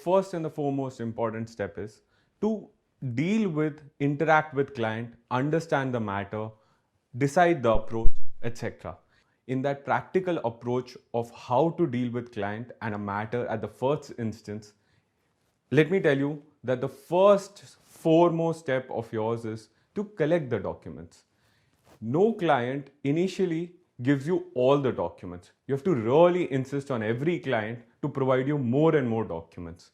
first and the foremost important step is to interact with client, understand the matter, decide the approach, etc. In that practical approach of how to deal with client and a matter at the first instance, let me tell you that the first foremost step of yours is to collect the documents. No client initially gives you all the documents. You have to really insist on every client to provide you more and more documents.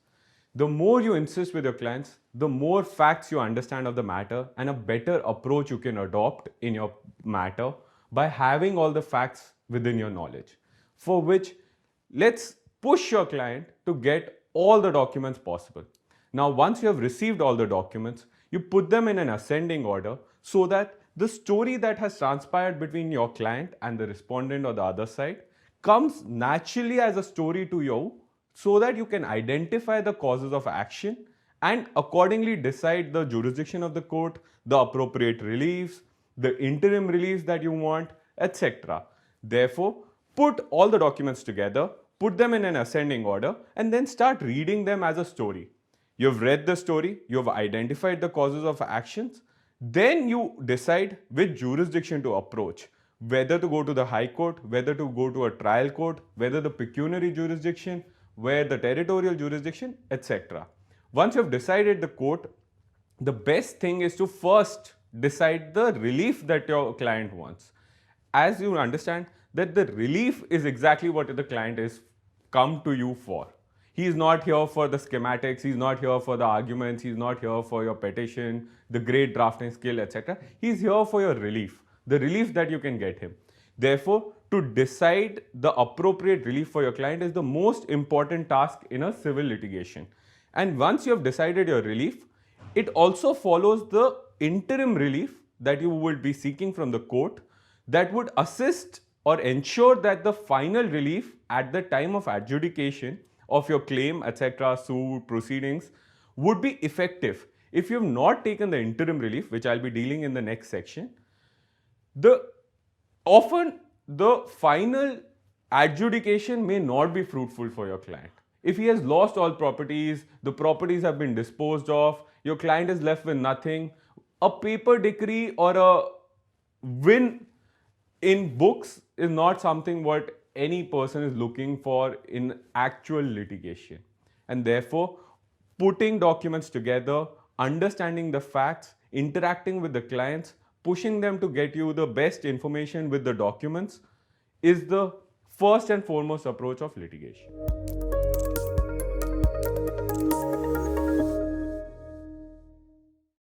The more you insist with your clients, the more facts you understand of the matter and a better approach you can adopt in your matter by having all the facts within your knowledge. For which, let's push your client to get all the documents possible. Now, once you have received all the documents, you put them in an ascending order so that the story that has transpired between your client and the respondent or the other side comes naturally as a story to you so that you can identify the causes of action and accordingly decide the jurisdiction of the court, the appropriate reliefs, the interim reliefs that you want, etc. Therefore, put all the documents together, put them in an ascending order, and then start reading them as a story. You've read the story, you've identified the causes of actions, then you decide which jurisdiction to approach, whether to go to the High Court, whether to go to a trial court, whether the pecuniary jurisdiction, where the territorial jurisdiction, etc. Once you've decided the court, the best thing is to first decide the relief that your client wants. As you understand that the relief is exactly what the client is come to you for. He is not here for the schematics, he's not here for the arguments, he's not here for your petition, the great drafting skill, etc. He's here for your relief, the relief that you can get him. Therefore, to decide the appropriate relief for your client is the most important task in a civil litigation. And once you have decided your relief, it also follows the interim relief that you would be seeking from the court that would assist or ensure that the final relief at the time of adjudication of your claim, etc., suit, proceedings would be effective. If you have not taken the interim relief, which I'll be dealing in the next section, often the final adjudication may not be fruitful for your client. If he has lost all properties, the properties have been disposed of, your client is left with nothing, a paper decree or a win in books is not something what any person is looking for in actual litigation. And therefore, putting documents together, understanding the facts, interacting with the clients, pushing them to get you the best information with the documents is the first and foremost approach of litigation.